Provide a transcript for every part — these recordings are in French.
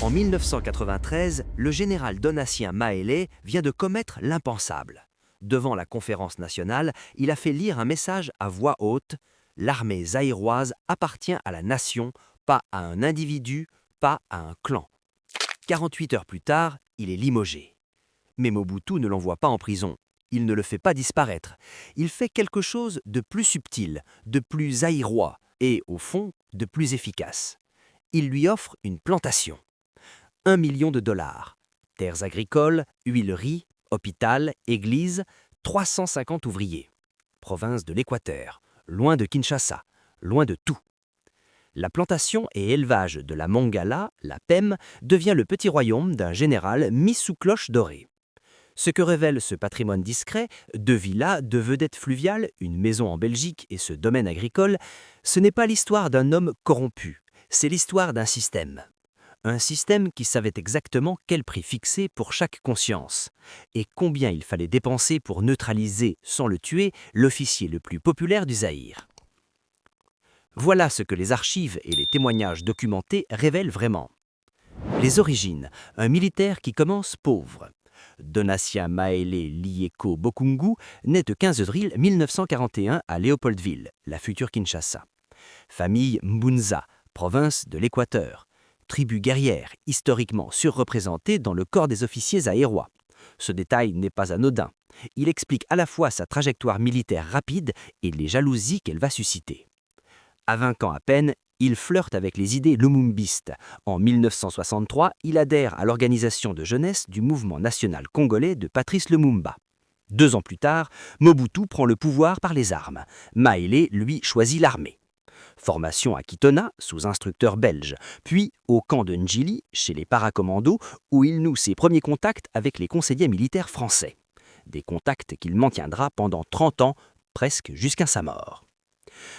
En 1993, le général Donatien Maélé vient de commettre l'impensable. Devant la conférence nationale, il a fait lire un message à voix haute. L'armée zaïroise appartient à la nation, pas à un individu, pas à un clan. 48 heures plus tard, il est limogé. Mais Mobutu ne l'envoie pas en prison. Il ne le fait pas disparaître. Il fait quelque chose de plus subtil, de plus zaïrois et, au fond, de plus efficace. Il lui offre une plantation. 1 million de dollars. Terres agricoles, huileries, hôpital, église, 350 ouvriers. Province de l'Équateur, loin de Kinshasa, loin de tout. La plantation et élevage de la Mongala, la PEM, devient le petit royaume d'un général mis sous cloche dorée. Ce que révèle ce patrimoine discret, 2 villas, 2 vedettes fluviales, une maison en Belgique et ce domaine agricole, ce n'est pas l'histoire d'un homme corrompu, c'est l'histoire d'un système. Un système qui savait exactement quel prix fixer pour chaque conscience, et combien il fallait dépenser pour neutraliser, sans le tuer, l'officier le plus populaire du Zaïre. Voilà ce que les archives et les témoignages documentés révèlent vraiment. Les origines, un militaire qui commence pauvre. Donatien Maélé Lieko Bokungu naît le 15 avril 1941 à Léopoldville, la future Kinshasa. Famille Mbunza, province de l'Équateur. Tribu guerrière, historiquement surreprésentée dans le corps des officiers zaïrois. Ce détail n'est pas anodin. Il explique à la fois sa trajectoire militaire rapide et les jalousies qu'elle va susciter. À 20 ans à peine, il flirte avec les idées lumumbistes. En 1963, il adhère à l'organisation de jeunesse du mouvement national congolais de Patrice Lumumba. 2 ans plus tard, Mobutu prend le pouvoir par les armes. Maélé, lui, choisit l'armée. Formation à Kitona, sous instructeur belge, puis au camp de Ndjili, chez les paracommandos, où il noue ses premiers contacts avec les conseillers militaires français. Des contacts qu'il maintiendra pendant 30 ans, presque jusqu'à sa mort.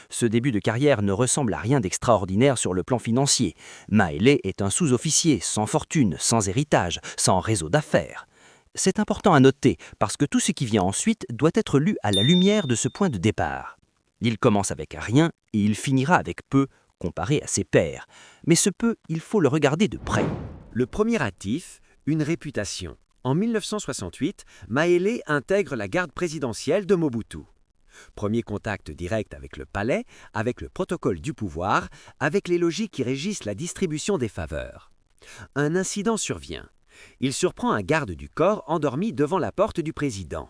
Ce début de carrière ne ressemble à rien d'extraordinaire sur le plan financier. Maélé est un sous-officier, sans fortune, sans héritage, sans réseau d'affaires. C'est important à noter, parce que tout ce qui vient ensuite doit être lu à la lumière de ce point de départ. Il commence avec rien et il finira avec peu, comparé à ses pairs. Mais ce peu, il faut le regarder de près. Le premier actif, une réputation. En 1968, Maélé intègre la garde présidentielle de Mobutu. Premier contact direct avec le palais, avec le protocole du pouvoir, avec les logiques qui régissent la distribution des faveurs. Un incident survient. Il surprend un garde du corps endormi devant la porte du président.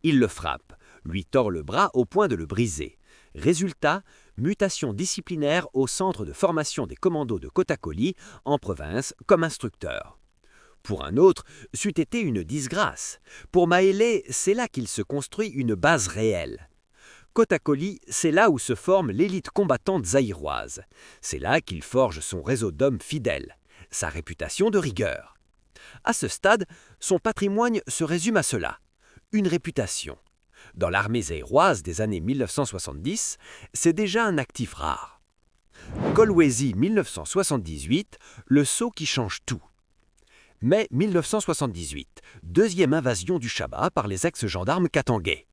Il le frappe, lui tord le bras au point de le briser. Résultat, mutation disciplinaire au centre de formation des commandos de Kotakoli, en province, comme instructeur. Pour un autre, c'eût été une disgrâce. Pour Maélé, c'est là qu'il se construit une base réelle. Kotakoli, c'est là où se forme l'élite combattante zaïroise. C'est là qu'il forge son réseau d'hommes fidèles, sa réputation de rigueur. À ce stade, son patrimoine se résume à cela, une réputation. Dans l'armée zaïroise des années 1970, c'est déjà un actif rare. Kolwezi 1978, le saut qui change tout. Mai 1978, deuxième invasion du Chaba par les ex-gendarmes katangais.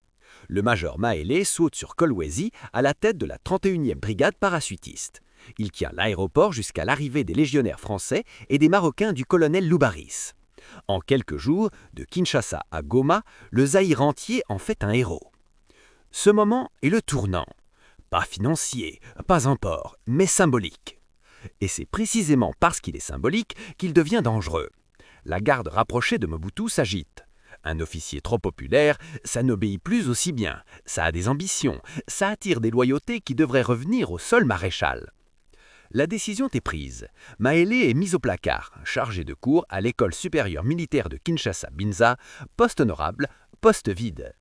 Le major Maélé saute sur Kolwezi à la tête de la 31e brigade parachutiste. Il tient l'aéroport jusqu'à l'arrivée des légionnaires français et des Marocains du colonel Loubaris. En quelques jours, de Kinshasa à Goma, le Zaïre entier en fait un héros. Ce moment est le tournant. Pas financier, pas un port, mais symbolique. Et c'est précisément parce qu'il est symbolique qu'il devient dangereux. La garde rapprochée de Mobutu s'agite. Un officier trop populaire, ça n'obéit plus aussi bien, ça a des ambitions, ça attire des loyautés qui devraient revenir au seul maréchal. La décision est prise. Maélé est mis au placard, chargé de cours à l'école supérieure militaire de Kinshasa-Binza, poste honorable, poste vide.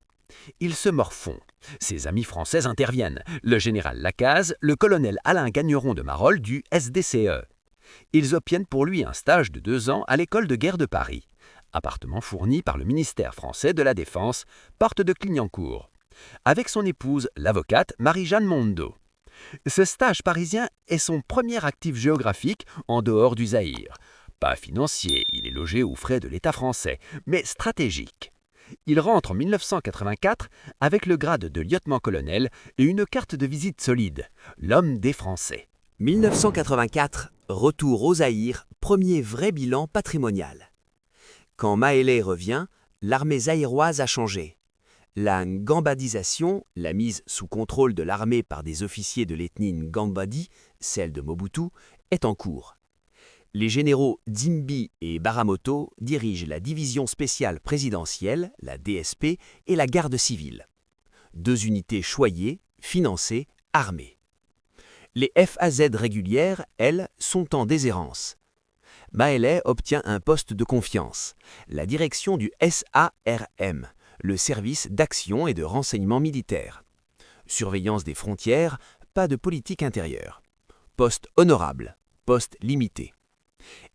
Il se morfond. Ses amis français interviennent, le général Lacaze, le colonel Alain Gagneron de Marolles du SDCE. Ils obtiennent pour lui un stage de 2 ans à l'école de guerre de Paris. Appartement fourni par le ministère français de la Défense, porte de Clignancourt. Avec son épouse, l'avocate Marie-Jeanne Mondo. Ce stage parisien est son premier actif géographique en dehors du Zaïre. Pas financier, il est logé aux frais de l'État français, mais stratégique. Il rentre en 1984 avec le grade de lieutenant-colonel et une carte de visite solide, l'homme des Français. 1984, retour au Zaïre, premier vrai bilan patrimonial. Quand Maélé revient, l'armée zaïroise a changé. La ngambadisation, la mise sous contrôle de l'armée par des officiers de l'ethnie Ngambadi, celle de Mobutu, est en cours. Les généraux Dzimbi et Baramoto dirigent la division spéciale présidentielle, la DSP, et la garde civile. Deux unités choyées, financées, armées. Les FAZ régulières, elles, sont en déshérence. Maélé obtient un poste de confiance, la direction du SARM, le service d'action et de renseignement militaire. Surveillance des frontières, pas de politique intérieure. Poste honorable, poste limité.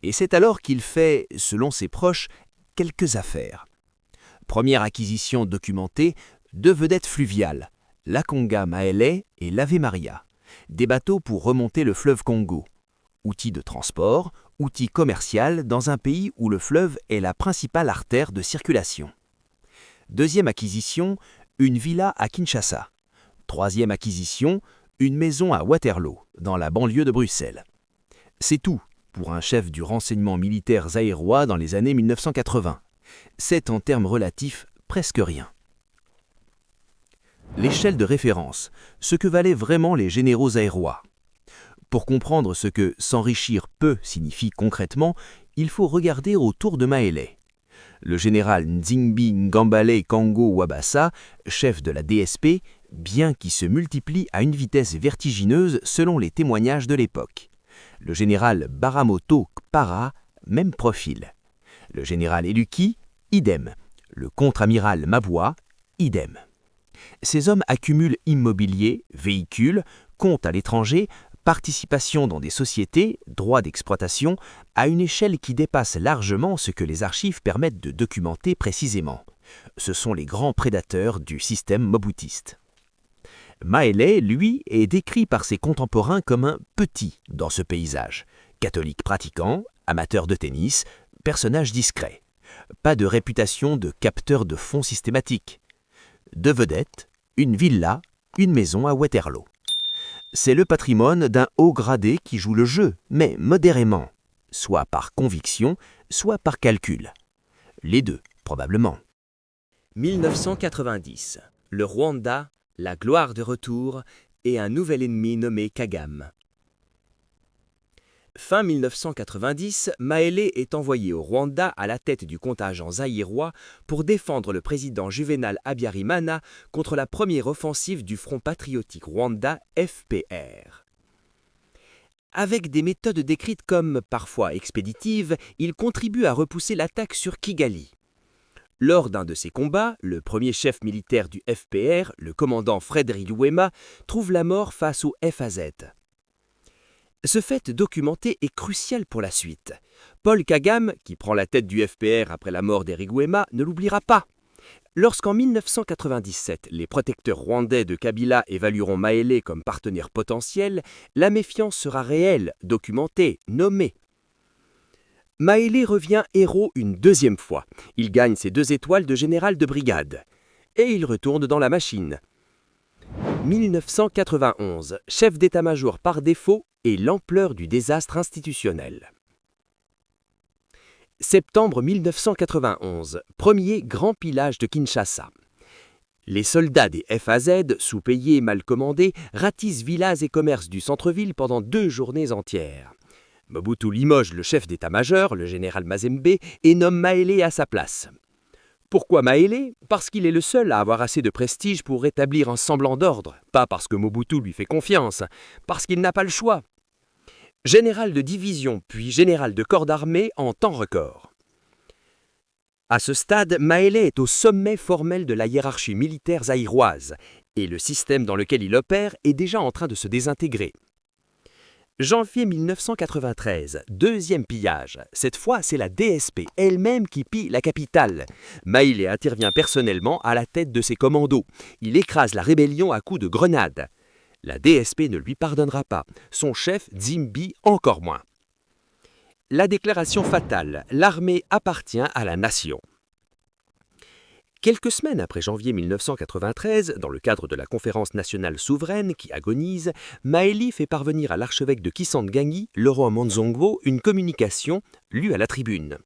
Et c'est alors qu'il fait, selon ses proches, quelques affaires. Première acquisition documentée, deux vedettes fluviales, l'Akonga Maélé et l'Ave Maria, des bateaux pour remonter le fleuve Congo. Outil de transport, outil commercial dans un pays où le fleuve est la principale artère de circulation. Deuxième acquisition, une villa à Kinshasa. Troisième acquisition, une maison à Waterloo, dans la banlieue de Bruxelles. C'est tout pour un chef du renseignement militaire zaïrois dans les années 1980. C'est en termes relatifs presque rien. L'échelle de référence, ce que valaient vraiment les généraux zaïrois. Pour comprendre ce que s'enrichir peu signifie concrètement, il faut regarder autour de Maélé. Le général Nzimbi Ngambale Kango Wabassa, chef de la DSP, bien qu'il se multiplie à une vitesse vertigineuse selon les témoignages de l'époque. Le général Baramoto Kpara, même profil. Le général Eluki, idem. Le contre-amiral Mabwa, idem. Ces hommes accumulent immobilier, véhicules, comptes à l'étranger, participation dans des sociétés, droits d'exploitation, à une échelle qui dépasse largement ce que les archives permettent de documenter précisément. Ce sont les grands prédateurs du système mobutiste. Maélé, lui, est décrit par ses contemporains comme un petit dans ce paysage. Catholique pratiquant, amateur de tennis, personnage discret. Pas de réputation de capteur de fonds systématique. Deux vedettes, une villa, une maison à Waterloo. C'est le patrimoine d'un haut gradé qui joue le jeu, mais modérément, soit par conviction, soit par calcul. Les deux, probablement. 1990. Le Rwanda, la gloire de retour et un nouvel ennemi nommé Kagame. Fin 1990, Maélé est envoyé au Rwanda à la tête du contingent zaïrois pour défendre le président Juvenal Habyarimana contre la première offensive du Front patriotique Rwanda FPR. Avec des méthodes décrites comme parfois expéditives, il contribue à repousser l'attaque sur Kigali. Lors d'un de ces combats, le premier chef militaire du FPR, le commandant Frédéric Luema, trouve la mort face au FAZ. Ce fait documenté est crucial pour la suite. Paul Kagame, qui prend la tête du FPR après la mort d'Eric Luema, ne l'oubliera pas. Lorsqu'en 1997, les protecteurs rwandais de Kabila évalueront Maélé comme partenaire potentiel, la méfiance sera réelle, documentée, nommée. Maélé revient héros une deuxième fois. Il gagne ses 2 étoiles de général de brigade. Et il retourne dans la machine. 1991, chef d'état-major par défaut et l'ampleur du désastre institutionnel. Septembre 1991, premier grand pillage de Kinshasa. Les soldats des FAZ, sous-payés et mal commandés, ratissent villas et commerces du centre-ville pendant 2 journées entières. Mobutu limoge le chef d'état-major, le général Mazembe, et nomme Maélé à sa place. Pourquoi Maélé? Parce qu'il est le seul à avoir assez de prestige pour rétablir un semblant d'ordre, pas parce que Mobutu lui fait confiance, parce qu'il n'a pas le choix. Général de division puis général de corps d'armée en temps record. À ce stade, Maélé est au sommet formel de la hiérarchie militaire zaïroise, et le système dans lequel il opère est déjà en train de se désintégrer. Janvier 1993, deuxième pillage. Cette fois, c'est la DSP elle-même qui pille la capitale. Maélé intervient personnellement à la tête de ses commandos. Il écrase la rébellion à coups de grenades. La DSP ne lui pardonnera pas. Son chef, Dzimbi, encore moins. La déclaration fatale. L'armée appartient à la nation. Quelques semaines après janvier 1993, dans le cadre de la conférence nationale souveraine qui agonise, Maéli fait parvenir à l'archevêque de Kisangani, Leroy Monzongwo, une communication lue à la tribune.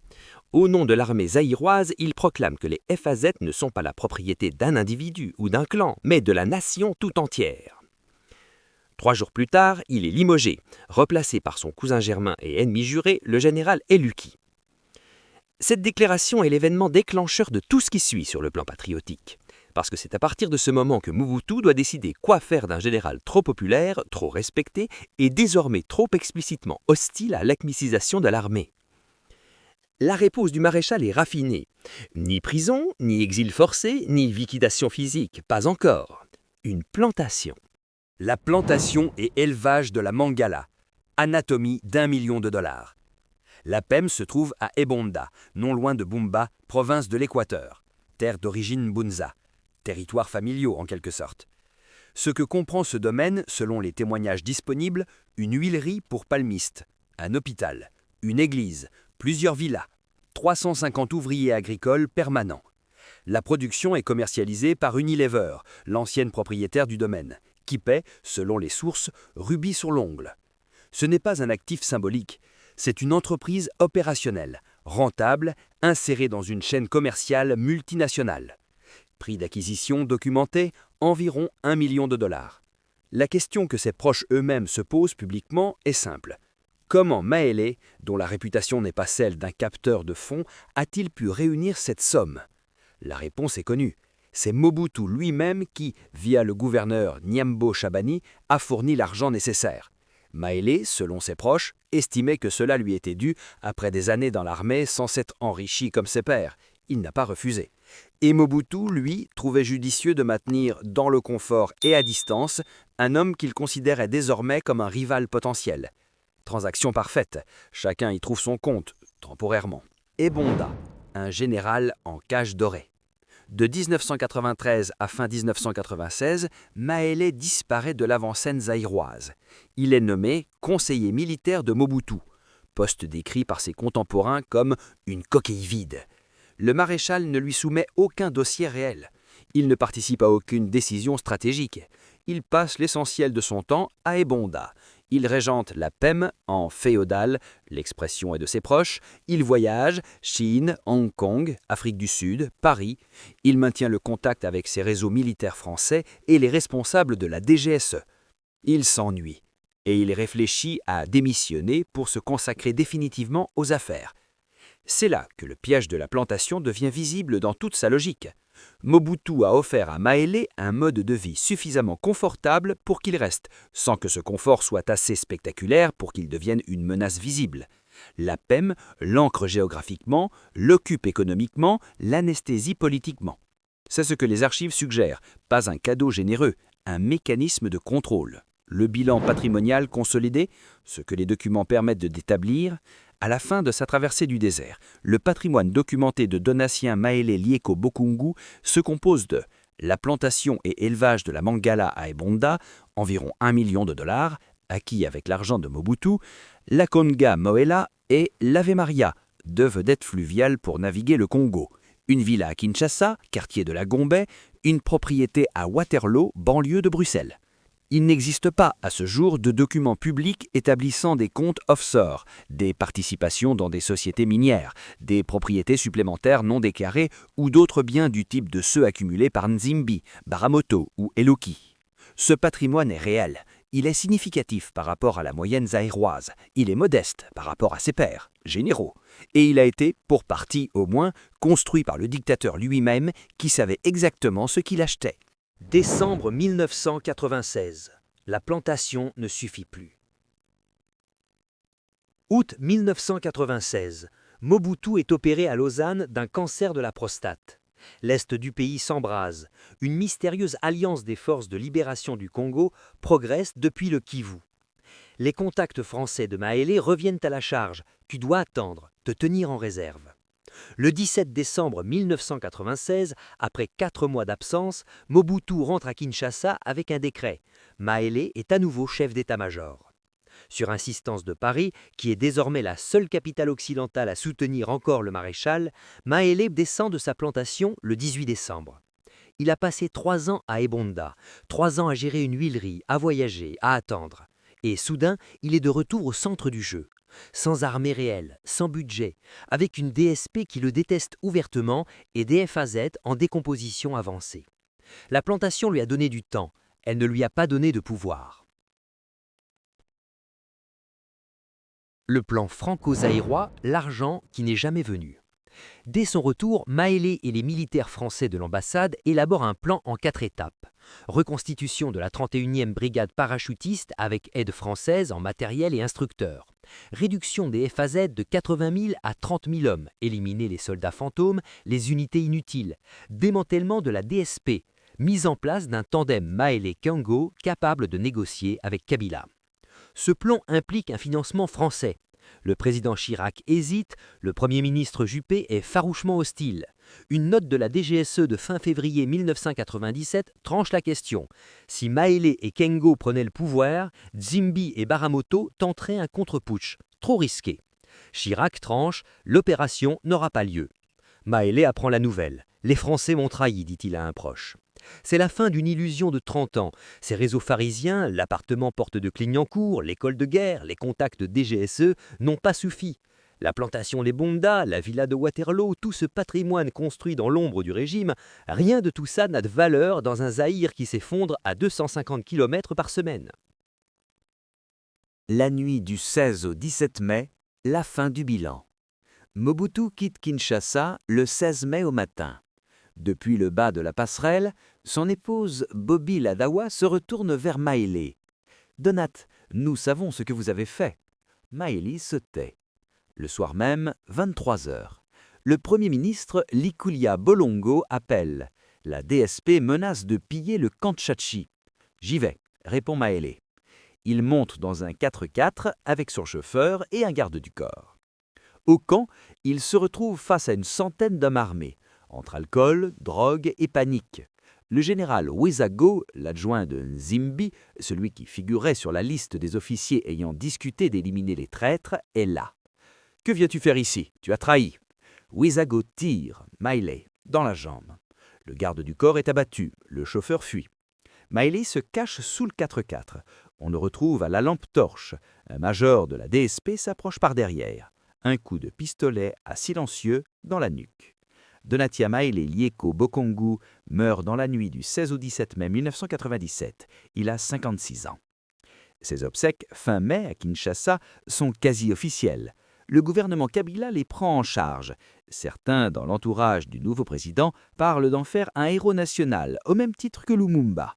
Au nom de l'armée zaïroise, il proclame que les FAZ ne sont pas la propriété d'un individu ou d'un clan, mais de la nation tout entière. 3 jours plus tard, il est limogé, replacé par son cousin germain et ennemi juré, le général Eluki. Cette déclaration est l'événement déclencheur de tout ce qui suit sur le plan patriotique. Parce que c'est à partir de ce moment que Mobutu doit décider quoi faire d'un général trop populaire, trop respecté et désormais trop explicitement hostile à l'acmicisation de l'armée. La réponse du maréchal est raffinée. Ni prison, ni exil forcé, ni liquidation physique, pas encore. Une plantation. La plantation et élevage de la Mangala. Anatomie d'1 million de dollars. La PEM se trouve à Ebonda, non loin de Bumba, province de l'Équateur, terre d'origine Bunza, territoire familiaux en quelque sorte. Ce que comprend ce domaine, selon les témoignages disponibles, une huilerie pour palmistes, un hôpital, une église, plusieurs villas, 350 ouvriers agricoles permanents. La production est commercialisée par Unilever, l'ancienne propriétaire du domaine, qui paie, selon les sources, rubis sur l'ongle. Ce n'est pas un actif symbolique. C'est une entreprise opérationnelle, rentable, insérée dans une chaîne commerciale multinationale. Prix d'acquisition documenté, environ 1 million de dollars. La question que ses proches eux-mêmes se posent publiquement est simple. Comment Maélé, dont la réputation n'est pas celle d'un capteur de fonds, a-t-il pu réunir cette somme? La réponse est connue. C'est Mobutu lui-même qui, via le gouverneur Nyambo Chabani, a fourni l'argent nécessaire. Maélé, selon ses proches, estimait que cela lui était dû après des années dans l'armée sans s'être enrichi comme ses pairs. Il n'a pas refusé. Et Mobutu, lui, trouvait judicieux de maintenir dans le confort et à distance un homme qu'il considérait désormais comme un rival potentiel. Transaction parfaite, chacun y trouve son compte, temporairement. Ebonda, un général en cage dorée. De 1993 à fin 1996, Maélé disparaît de l'avant-scène zaïroise. Il est nommé conseiller militaire de Mobutu, poste décrit par ses contemporains comme une coquille vide. Le maréchal ne lui soumet aucun dossier réel. Il ne participe à aucune décision stratégique. Il passe l'essentiel de son temps à Ebonda. Il régente la PEM en féodal, l'expression est de ses proches. Il voyage, Chine, Hong Kong, Afrique du Sud, Paris. Il maintient le contact avec ses réseaux militaires français et les responsables de la DGSE. Il s'ennuie et il réfléchit à démissionner pour se consacrer définitivement aux affaires. C'est là que le piège de la plantation devient visible dans toute sa logique. Mobutu a offert à Maélé un mode de vie suffisamment confortable pour qu'il reste, sans que ce confort soit assez spectaculaire pour qu'il devienne une menace visible. La PEM l'ancre géographiquement, l'occupe économiquement, l'anesthésie politiquement. C'est ce que les archives suggèrent, pas un cadeau généreux, un mécanisme de contrôle. Le bilan patrimonial consolidé, ce que les documents permettent d'établir, à la fin de sa traversée du désert, le patrimoine documenté de Donatien Maélé Lieko Bokungu se compose de la plantation et élevage de la Mangala à Ebonda, environ 1 million de dollars, acquis avec l'argent de Mobutu, la Konga Moela et l'Ave Maria, 2 vedettes fluviales pour naviguer le Congo, une villa à Kinshasa, quartier de la Gombe, une propriété à Waterloo, banlieue de Bruxelles. Il n'existe pas, à ce jour, de documents publics établissant des comptes offshore, des participations dans des sociétés minières, des propriétés supplémentaires non déclarées ou d'autres biens du type de ceux accumulés par Nzimbi, Baramoto ou Eloki. Ce patrimoine est réel, il est significatif par rapport à la moyenne zaïroise, il est modeste par rapport à ses pairs, généraux, et il a été, pour partie au moins, construit par le dictateur lui-même qui savait exactement ce qu'il achetait. Décembre 1996. La plantation ne suffit plus. Août 1996. Mobutu est opéré à Lausanne d'un cancer de la prostate. L'Est du pays s'embrase. Une mystérieuse alliance des forces de libération du Congo progresse depuis le Kivu. Les contacts français de Maélé reviennent à la charge. Tu dois attendre, te tenir en réserve. Le 17 décembre 1996, après 4 mois d'absence, Mobutu rentre à Kinshasa avec un décret. Maélé est à nouveau chef d'état-major. Sur insistance de Paris, qui est désormais la seule capitale occidentale à soutenir encore le maréchal, Maélé descend de sa plantation le 18 décembre. Il a passé 3 ans à Ebonda, 3 ans à gérer une huilerie, à voyager, à attendre. Et soudain, il est de retour au centre du jeu. Sans armée réelle, sans budget, avec une DSP qui le déteste ouvertement et des FAZ en décomposition avancée. La plantation lui a donné du temps, elle ne lui a pas donné de pouvoir. Le plan franco-zaïrois, l'argent qui n'est jamais venu. Dès son retour, Maélé et les militaires français de l'ambassade élaborent un plan en 4 étapes. Reconstitution de la 31e brigade parachutiste avec aide française en matériel et instructeurs. Réduction des FAZ de 80 000 à 30 000 hommes, éliminer les soldats fantômes, les unités inutiles. Démantèlement de la DSP. Mise en place d'un tandem Maélé-Kengo capable de négocier avec Kabila. Ce plan implique un financement français. Le président Chirac hésite, le Premier ministre Juppé est farouchement hostile. Une note de la DGSE de fin février 1997 tranche la question. Si Maélé et Kengo prenaient le pouvoir, Dzimbi et Baramoto tenteraient un contre-putsch. Trop risqué. Chirac tranche, l'opération n'aura pas lieu. Maélé apprend la nouvelle. Les Français m'ont trahi, dit-il à un proche. C'est la fin d'une illusion de 30 ans. Ces réseaux pharisiens, l'appartement porte de Clignancourt, l'école de guerre, les contacts DGSE n'ont pas suffi. La plantation Les Bondas, la villa de Waterloo, tout ce patrimoine construit dans l'ombre du régime, rien de tout ça n'a de valeur dans un Zaïre qui s'effondre à 250 km par semaine. La nuit du 16 au 17 mai, la fin du bilan. Mobutu quitte Kinshasa le 16 mai au matin. Depuis le bas de la passerelle, son épouse Bobby Ladawa se retourne vers Maélé. « Donat, nous savons ce que vous avez fait. » Maélé se tait. Le soir même, 23 heures. Le Premier ministre Likulia Bolongo appelle. La DSP menace de piller le Kantchachi. « J'y vais », répond Maélé. Il monte dans un 4x4 avec son chauffeur et un garde du corps. Au camp, il se retrouve face à une centaine d'hommes armés, entre alcool, drogue et panique. Le général Wizago, l'adjoint de Nzimbi, celui qui figurait sur la liste des officiers ayant discuté d'éliminer les traîtres, est là. « Que viens-tu faire ici? Tu as trahi !» Wizago tire Maélé dans la jambe. Le garde du corps est abattu, le chauffeur fuit. Maélé se cache sous le 4x4. On le retrouve à la lampe torche. Un major de la DSP s'approche par derrière. Un coup de pistolet à silencieux dans la nuque. Donatia Maélé Lieko Bokongu meurt dans la nuit du 16 au 17 mai 1997. Il a 56 ans. Ses obsèques, fin mai à Kinshasa, sont quasi officielles. Le gouvernement Kabila les prend en charge. Certains, dans l'entourage du nouveau président, parlent d'en faire un héros national, au même titre que Lumumba.